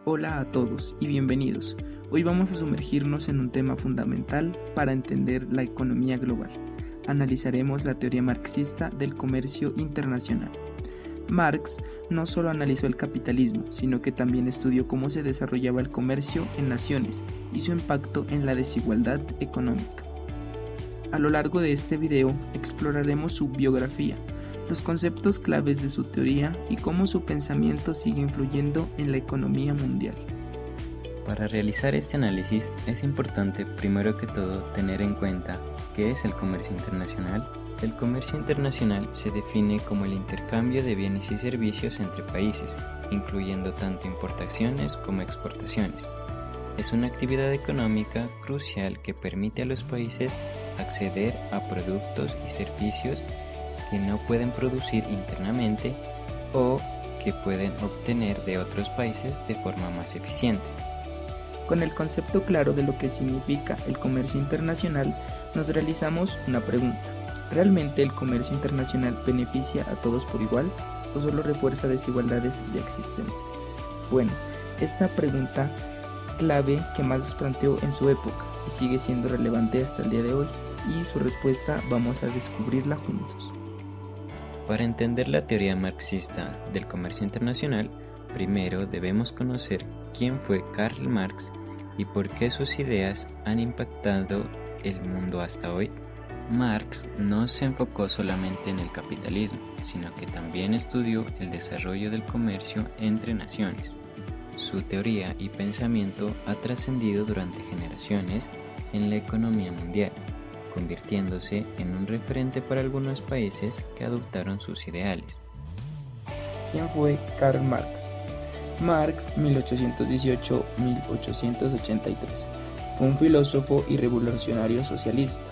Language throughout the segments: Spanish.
Hola a todos y bienvenidos. Hoy vamos a sumergirnos en un tema fundamental para entender la economía global. Analizaremos la teoría marxista del comercio internacional. Marx no solo analizó el capitalismo, sino que también estudió cómo se desarrollaba el comercio en naciones y su impacto en la desigualdad económica. A lo largo de este video exploraremos su biografía, los conceptos claves de su teoría y cómo su pensamiento sigue influyendo en la economía mundial. Para realizar este análisis es importante primero que todo tener en cuenta qué es el comercio internacional. El comercio internacional se define como el intercambio de bienes y servicios entre países, incluyendo tanto importaciones como exportaciones. Es una actividad económica crucial que permite a los países acceder a productos y servicios que no pueden producir internamente o que pueden obtener de otros países de forma más eficiente. Con el concepto claro de lo que significa el comercio internacional, nos realizamos una pregunta. ¿Realmente el comercio internacional beneficia a todos por igual o solo refuerza desigualdades ya existentes? Bueno, esta pregunta clave que Marx planteó en su época y sigue siendo relevante hasta el día de hoy, y su respuesta vamos a descubrirla juntos. Para entender la teoría marxista del comercio internacional, primero debemos conocer quién fue Karl Marx y por qué sus ideas han impactado el mundo hasta hoy. Marx no se enfocó solamente en el capitalismo, sino que también estudió el desarrollo del comercio entre naciones. Su teoría y pensamiento ha trascendido durante generaciones en la economía mundial, convirtiéndose en un referente para algunos países que adoptaron sus ideales. ¿Quién fue Karl Marx? Marx, 1818-1883, fue un filósofo y revolucionario socialista.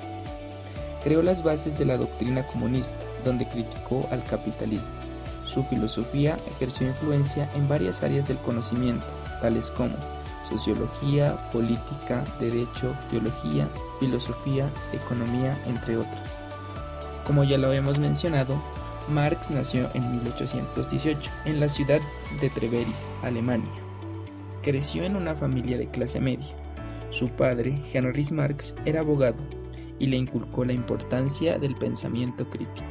Creó las bases de la doctrina comunista, donde criticó al capitalismo. Su filosofía ejerció influencia en varias áreas del conocimiento, tales como sociología, política, derecho, teología, filosofía, economía, entre otras. Como ya lo hemos mencionado, Marx nació en 1818 en la ciudad de Treveris, Alemania. Creció en una familia de clase media. Su padre, Heinrich Marx, era abogado y le inculcó la importancia del pensamiento crítico.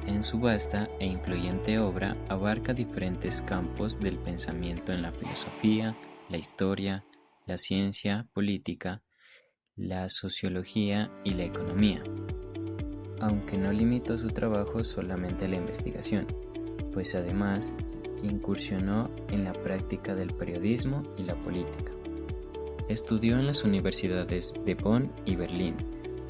En su vasta e influyente obra abarca diferentes campos del pensamiento en la filosofía, la historia, la ciencia política, la sociología y la economía, aunque no limitó su trabajo solamente a la investigación, pues además incursionó en la práctica del periodismo y la política. Estudió en las universidades de Bonn y Berlín,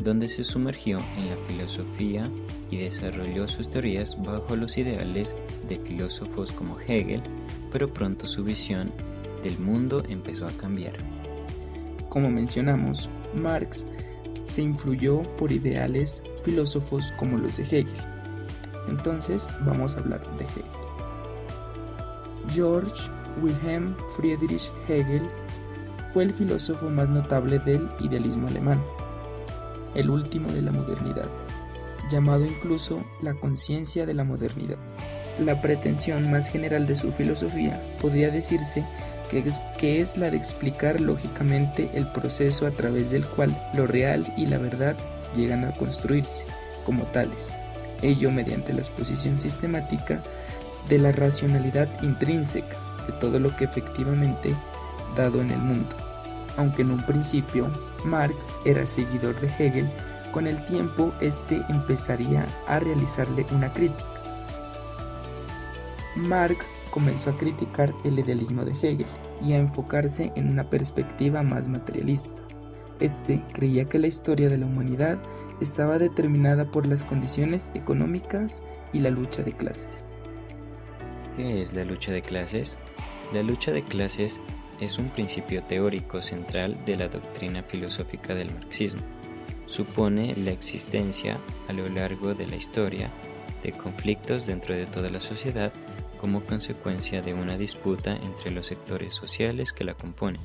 donde se sumergió en la filosofía y desarrolló sus teorías bajo los ideales de filósofos como Hegel, pero pronto su visión del mundo empezó a cambiar. Como mencionamos, Marx se influyó por ideales filósofos como los de Hegel. Entonces vamos a hablar de Hegel. Georg Wilhelm Friedrich Hegel fue el filósofo más notable del idealismo alemán, el último de la modernidad, llamado incluso la conciencia de la modernidad. La pretensión más general de su filosofía podría decirse que es la de explicar lógicamente el proceso a través del cual lo real y la verdad llegan a construirse como tales, ello mediante la exposición sistemática de la racionalidad intrínseca de todo lo que efectivamente dado en el mundo. Aunque en un principio Marx era seguidor de Hegel, con el tiempo este empezaría a realizarle una crítica. Marx comenzó a criticar el idealismo de Hegel y a enfocarse en una perspectiva más materialista. Este creía que la historia de la humanidad estaba determinada por las condiciones económicas y la lucha de clases. ¿Qué es la lucha de clases? La lucha de clases es un principio teórico central de la doctrina filosófica del marxismo. Supone la existencia a lo largo de la historia de conflictos dentro de toda la sociedad como consecuencia de una disputa entre los sectores sociales que la componen,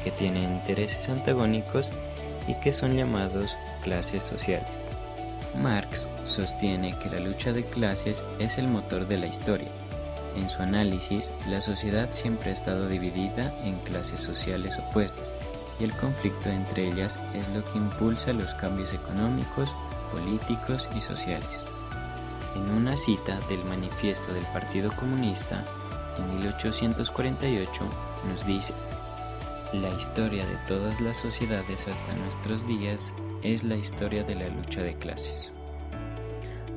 que tienen intereses antagónicos y que son llamados clases sociales. Marx sostiene que la lucha de clases es el motor de la historia, En su análisis, la sociedad siempre ha estado dividida en clases sociales opuestas, y el conflicto entre ellas es lo que impulsa los cambios económicos, políticos y sociales. En una cita del Manifiesto del Partido Comunista, en 1848, nos dice: "La historia de todas las sociedades hasta nuestros días es la historia de la lucha de clases".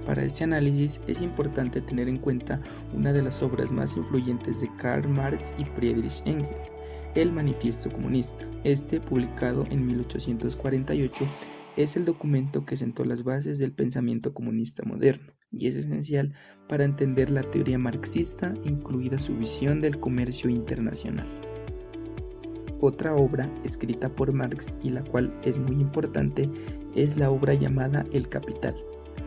Para este análisis es importante tener en cuenta una de las obras más influyentes de Karl Marx y Friedrich Engels, el Manifiesto Comunista. Este, publicado en 1848, es el documento que sentó las bases del pensamiento comunista moderno y es esencial para entender la teoría marxista, incluida su visión del comercio internacional. Otra obra escrita por Marx y la cual es muy importante es la obra llamada El Capital.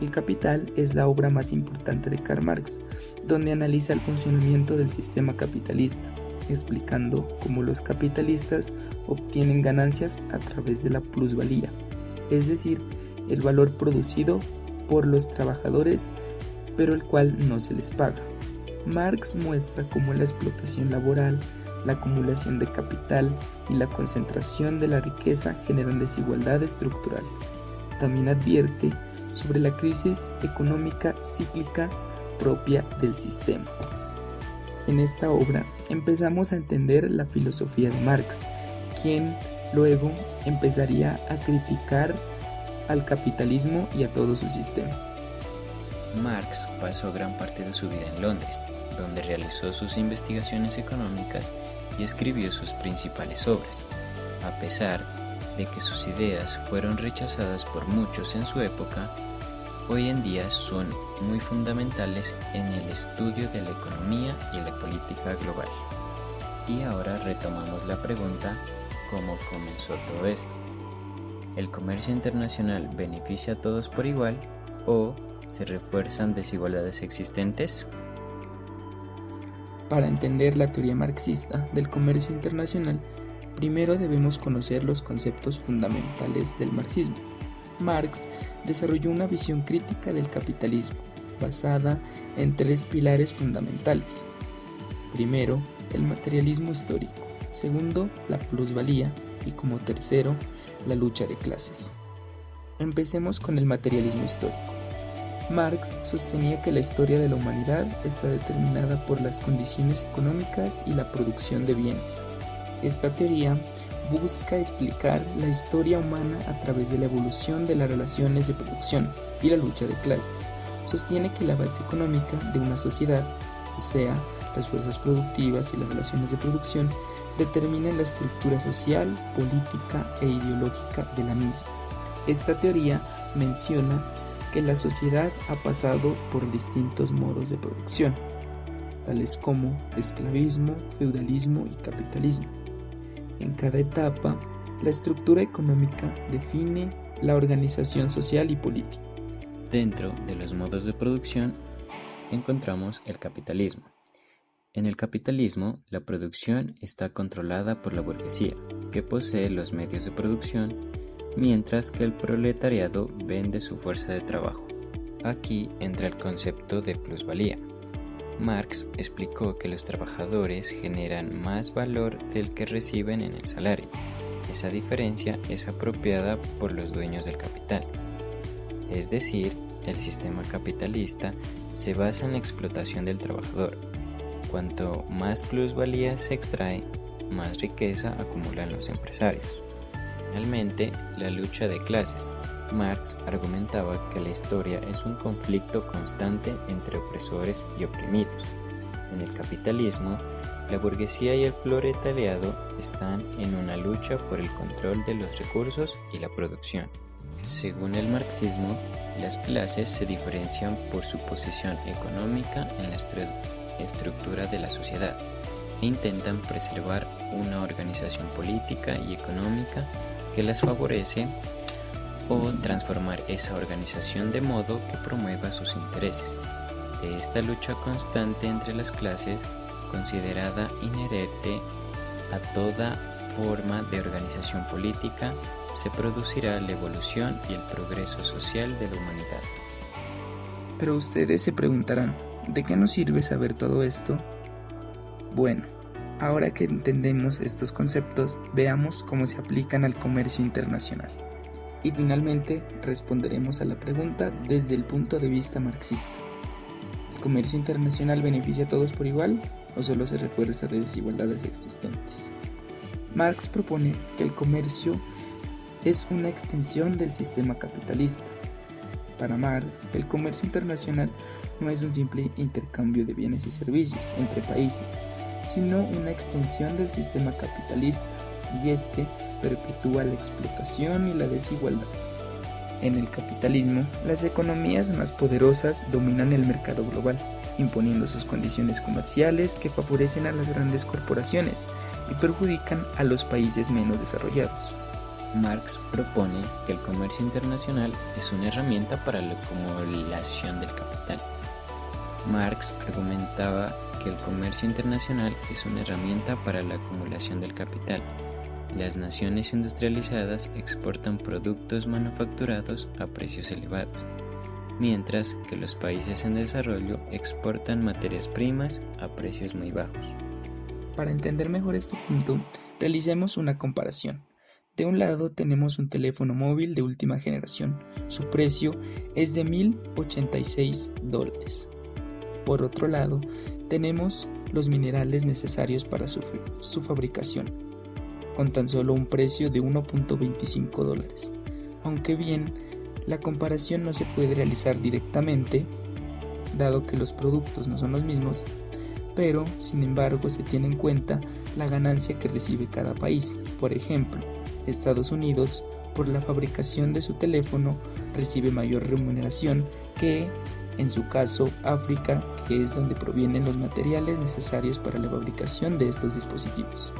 El Capital es la obra más importante de Karl Marx, donde analiza el funcionamiento del sistema capitalista, explicando cómo los capitalistas obtienen ganancias a través de la plusvalía, es decir, el valor producido por los trabajadores, pero el cual no se les paga. Marx muestra cómo la explotación laboral, la acumulación de capital y la concentración de la riqueza generan desigualdad estructural. También advierte sobre la crisis económica cíclica propia del sistema. En esta obra empezamos a entender la filosofía de Marx, quien luego empezaría a criticar al capitalismo y a todo su sistema. Marx pasó gran parte de su vida en Londres, donde realizó sus investigaciones económicas y escribió sus principales obras. A pesar de que sus ideas fueron rechazadas por muchos en su época, hoy en día son muy fundamentales en el estudio de la economía y la política global. Y ahora retomamos la pregunta: ¿cómo comenzó todo esto? ¿El comercio internacional beneficia a todos por igual o se refuerzan desigualdades existentes? Para entender la teoría marxista del comercio internacional, primero debemos conocer los conceptos fundamentales del marxismo. Marx desarrolló una visión crítica del capitalismo, basada en tres pilares fundamentales. Primero, el materialismo histórico. Segundo, la plusvalía. Y como tercero, la lucha de clases. Empecemos con el materialismo histórico. Marx sostenía que la historia de la humanidad está determinada por las condiciones económicas y la producción de bienes. Esta teoría busca explicar la historia humana a través de la evolución de las relaciones de producción y la lucha de clases. Sostiene que la base económica de una sociedad, o sea, las fuerzas productivas y las relaciones de producción, determinan la estructura social, política e ideológica de la misma. Esta teoría menciona que la sociedad ha pasado por distintos modos de producción, tales como esclavismo, feudalismo y capitalismo. En cada etapa, la estructura económica define la organización social y política. Dentro de los modos de producción encontramos el capitalismo. En el capitalismo, la producción está controlada por la burguesía, que posee los medios de producción, mientras que el proletariado vende su fuerza de trabajo. Aquí entra el concepto de plusvalía. Marx explicó que los trabajadores generan más valor del que reciben en el salario. Esa diferencia es apropiada por los dueños del capital. Es decir, el sistema capitalista se basa en la explotación del trabajador. Cuanto más plusvalía se extrae, más riqueza acumulan los empresarios. Finalmente, la lucha de clases. Marx argumentaba que la historia es un conflicto constante entre opresores y oprimidos. En el capitalismo, la burguesía y el proletariado están en una lucha por el control de los recursos y la producción. Según el marxismo, las clases se diferencian por su posición económica en la estructura de la sociedad e intentan preservar una organización política y económica que las favorece o transformar esa organización de modo que promueva sus intereses. De esta lucha constante entre las clases, considerada inherente a toda forma de organización política, se producirá la evolución y el progreso social de la humanidad. Pero ustedes se preguntarán, ¿de qué nos sirve saber todo esto? Bueno, ahora que entendemos estos conceptos, veamos cómo se aplican al comercio internacional. Y finalmente responderemos a la pregunta desde el punto de vista marxista. ¿El comercio internacional beneficia a todos por igual o solo se refuerza de desigualdades existentes? Marx propone que el comercio es una extensión del sistema capitalista. Para Marx, el comercio internacional no es un simple intercambio de bienes y servicios entre países, sino una extensión del sistema capitalista, y este perpetúa la explotación y la desigualdad. En el capitalismo, las economías más poderosas dominan el mercado global, imponiendo sus condiciones comerciales que favorecen a las grandes corporaciones y perjudican a los países menos desarrollados. Marx propone que el comercio internacional es una herramienta para la acumulación del capital. Marx argumentaba que el comercio internacional es una herramienta para la acumulación del capital. Las naciones industrializadas exportan productos manufacturados a precios elevados, mientras que los países en desarrollo exportan materias primas a precios muy bajos. Para entender mejor este punto, realicemos una comparación. De un lado tenemos un teléfono móvil de última generación. Su precio es de $1,086. Por otro lado, tenemos los minerales necesarios para su fabricación, con tan solo un precio de $1,25. Aunque bien, la comparación no se puede realizar directamente, dado que los productos no son los mismos, pero sin embargo se tiene en cuenta la ganancia que recibe cada país. Por ejemplo, Estados Unidos, por la fabricación de su teléfono, recibe mayor remuneración que, en su caso, África, que es donde provienen los materiales necesarios para la fabricación de estos dispositivos.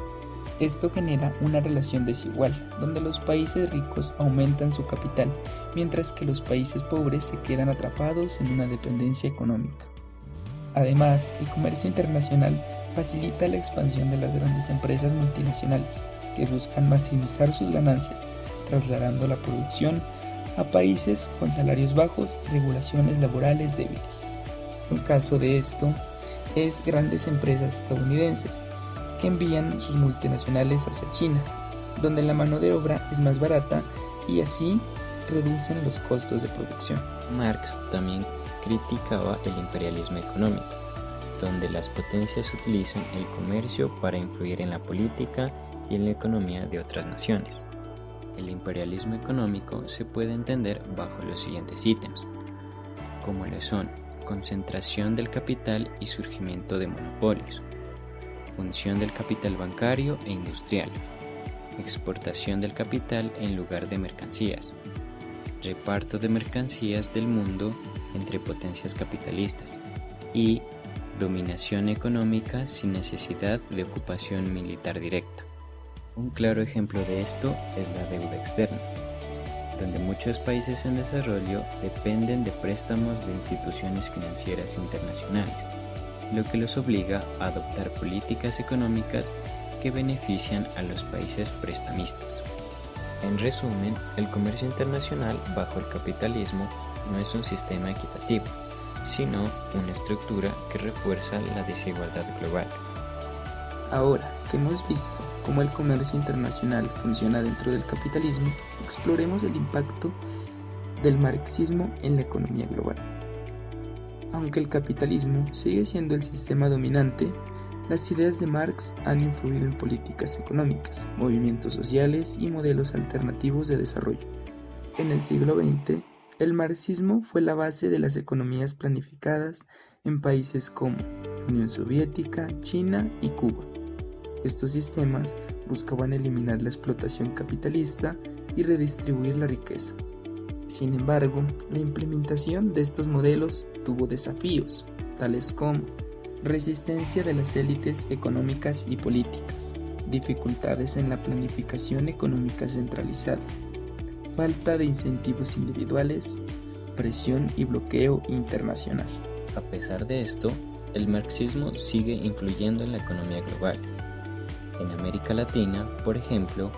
Esto genera una relación desigual, donde los países ricos aumentan su capital, mientras que los países pobres se quedan atrapados en una dependencia económica. Además, el comercio internacional facilita la expansión de las grandes empresas multinacionales, que buscan maximizar sus ganancias, trasladando la producción a países con salarios bajos y regulaciones laborales débiles. Un caso de esto es grandes empresas estadounidenses que envían sus multinacionales hacia China, donde la mano de obra es más barata y así reducen los costos de producción. Marx también criticaba el imperialismo económico, donde las potencias utilizan el comercio para influir en la política y en la economía de otras naciones. El imperialismo económico se puede entender bajo los siguientes ítems, como lo son concentración del capital y surgimiento de monopolios, función del capital bancario e industrial, exportación del capital en lugar de mercancías, reparto de mercancías del mundo entre potencias capitalistas y dominación económica sin necesidad de ocupación militar directa. Un claro ejemplo de esto es la deuda externa, donde muchos países en desarrollo dependen de préstamos de instituciones financieras internacionales, lo que los obliga a adoptar políticas económicas que benefician a los países prestamistas. En resumen, el comercio internacional bajo el capitalismo no es un sistema equitativo, sino una estructura que refuerza la desigualdad global. Ahora que hemos visto cómo el comercio internacional funciona dentro del capitalismo, exploremos el impacto del marxismo en la economía global. Aunque el capitalismo sigue siendo el sistema dominante, las ideas de Marx han influido en políticas económicas, movimientos sociales y modelos alternativos de desarrollo. En el siglo XX, el marxismo fue la base de las economías planificadas en países como Unión Soviética, China y Cuba. Estos sistemas buscaban eliminar la explotación capitalista y redistribuir la riqueza. Sin embargo, la implementación de estos modelos tuvo desafíos, tales como resistencia de las élites económicas y políticas, dificultades en la planificación económica centralizada, falta de incentivos individuales, presión y bloqueo internacional. A pesar de esto, el marxismo sigue influyendo en la economía global. En América Latina, por ejemplo,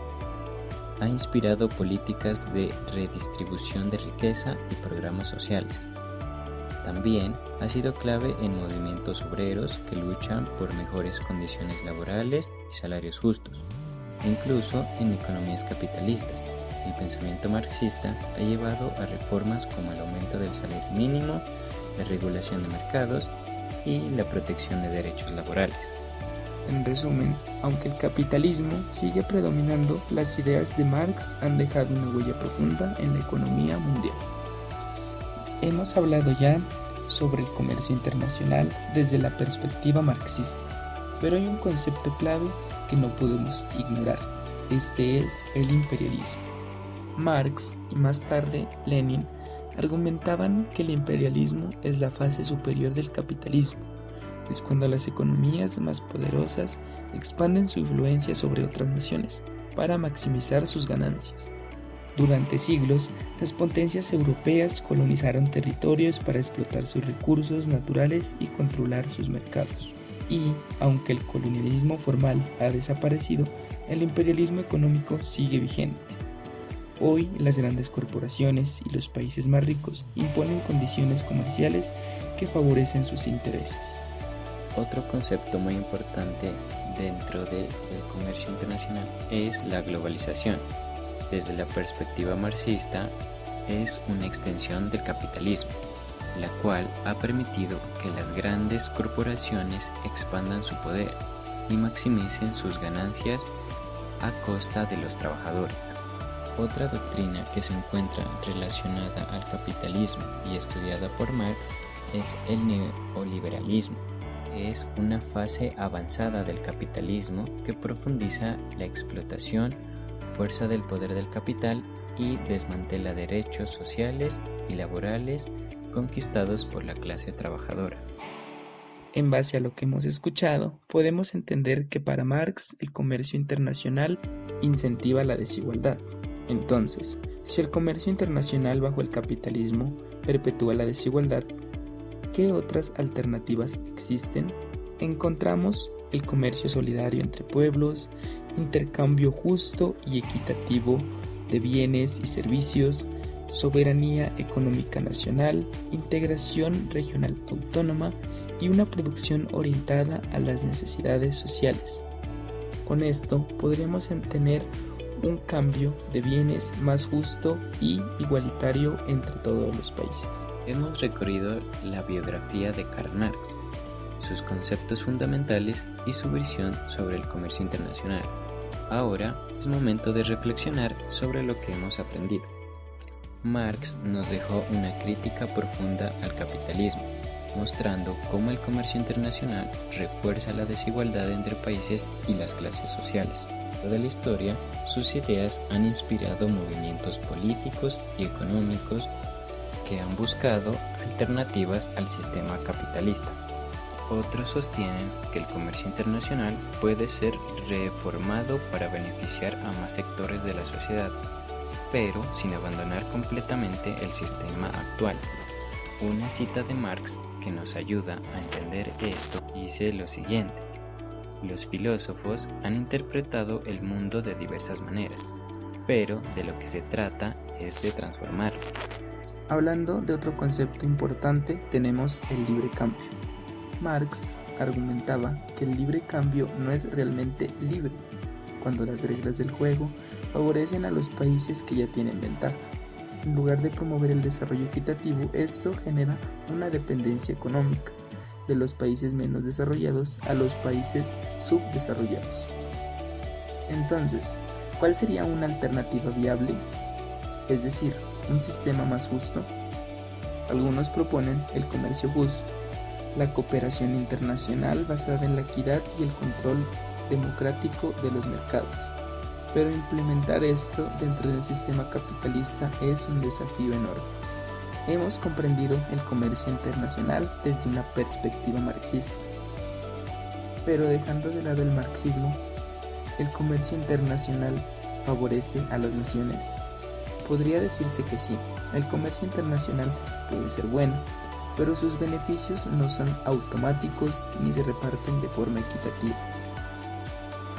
ha inspirado políticas de redistribución de riqueza y programas sociales. También ha sido clave en movimientos obreros que luchan por mejores condiciones laborales y salarios justos. Incluso en economías capitalistas, el pensamiento marxista ha llevado a reformas como el aumento del salario mínimo, la regulación de mercados y la protección de derechos laborales. En resumen, aunque el capitalismo sigue predominando, las ideas de Marx han dejado una huella profunda en la economía mundial. Hemos hablado ya sobre el comercio internacional desde la perspectiva marxista, pero hay un concepto clave que no podemos ignorar. Este es el imperialismo. Marx y más tarde Lenin argumentaban que el imperialismo es la fase superior del capitalismo. Es cuando las economías más poderosas expanden su influencia sobre otras naciones para maximizar sus ganancias. Durante siglos, las potencias europeas colonizaron territorios para explotar sus recursos naturales y controlar sus mercados. Y, aunque el colonialismo formal ha desaparecido, el imperialismo económico sigue vigente. Hoy, las grandes corporaciones y los países más ricos imponen condiciones comerciales que favorecen sus intereses. Otro concepto muy importante dentro del comercio internacional es la globalización. Desde la perspectiva marxista, es una extensión del capitalismo, la cual ha permitido que las grandes corporaciones expandan su poder y maximicen sus ganancias a costa de los trabajadores. Otra doctrina que se encuentra relacionada al capitalismo y estudiada por Marx es el neoliberalismo. Es una fase avanzada del capitalismo que profundiza la explotación, fuerza del poder del capital y desmantela derechos sociales y laborales conquistados por la clase trabajadora. En base a lo que hemos escuchado, podemos entender que para Marx el comercio internacional incentiva la desigualdad. Entonces, si el comercio internacional bajo el capitalismo perpetúa la desigualdad, ¿qué otras alternativas existen? Encontramos el comercio solidario entre pueblos, intercambio justo y equitativo de bienes y servicios, soberanía económica nacional, integración regional autónoma y una producción orientada a las necesidades sociales. Con esto podríamos tener un cambio de bienes más justo y igualitario entre todos los países. Hemos recorrido la biografía de Karl Marx, sus conceptos fundamentales y su visión sobre el comercio internacional. Ahora es momento de reflexionar sobre lo que hemos aprendido. Marx nos dejó una crítica profunda al capitalismo, mostrando cómo el comercio internacional refuerza la desigualdad entre países y las clases sociales. Toda la historia, sus ideas han inspirado movimientos políticos y económicos que han buscado alternativas al sistema capitalista. Otros sostienen que el comercio internacional puede ser reformado para beneficiar a más sectores de la sociedad, pero sin abandonar completamente el sistema actual. Una cita de Marx que nos ayuda a entender esto dice lo siguiente: los filósofos han interpretado el mundo de diversas maneras, pero de lo que se trata es de transformarlo. Hablando de otro concepto importante, tenemos el libre cambio. Marx argumentaba que el libre cambio no es realmente libre, cuando las reglas del juego favorecen a los países que ya tienen ventaja. En lugar de promover el desarrollo equitativo, esto genera una dependencia económica de los países menos desarrollados a los países subdesarrollados. Entonces, ¿cuál sería una alternativa viable? Es decir, un sistema más justo. Algunos proponen el comercio justo, la cooperación internacional basada en la equidad y el control democrático de los mercados. Pero implementar esto dentro del sistema capitalista es un desafío enorme. Hemos comprendido el comercio internacional desde una perspectiva marxista. Pero dejando de lado el marxismo, ¿el comercio internacional favorece a las naciones? Podría decirse que sí, el comercio internacional puede ser bueno, pero sus beneficios no son automáticos ni se reparten de forma equitativa.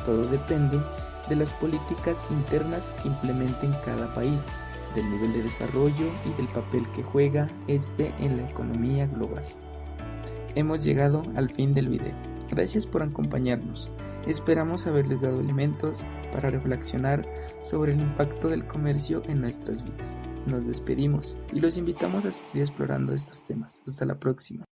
Todo depende de las políticas internas que implementen cada país del nivel de desarrollo y del papel que juega este en la economía global. Hemos llegado al fin del video. Gracias por acompañarnos. Esperamos haberles dado elementos para reflexionar sobre el impacto del comercio en nuestras vidas. Nos despedimos y los invitamos a seguir explorando estos temas. Hasta la próxima.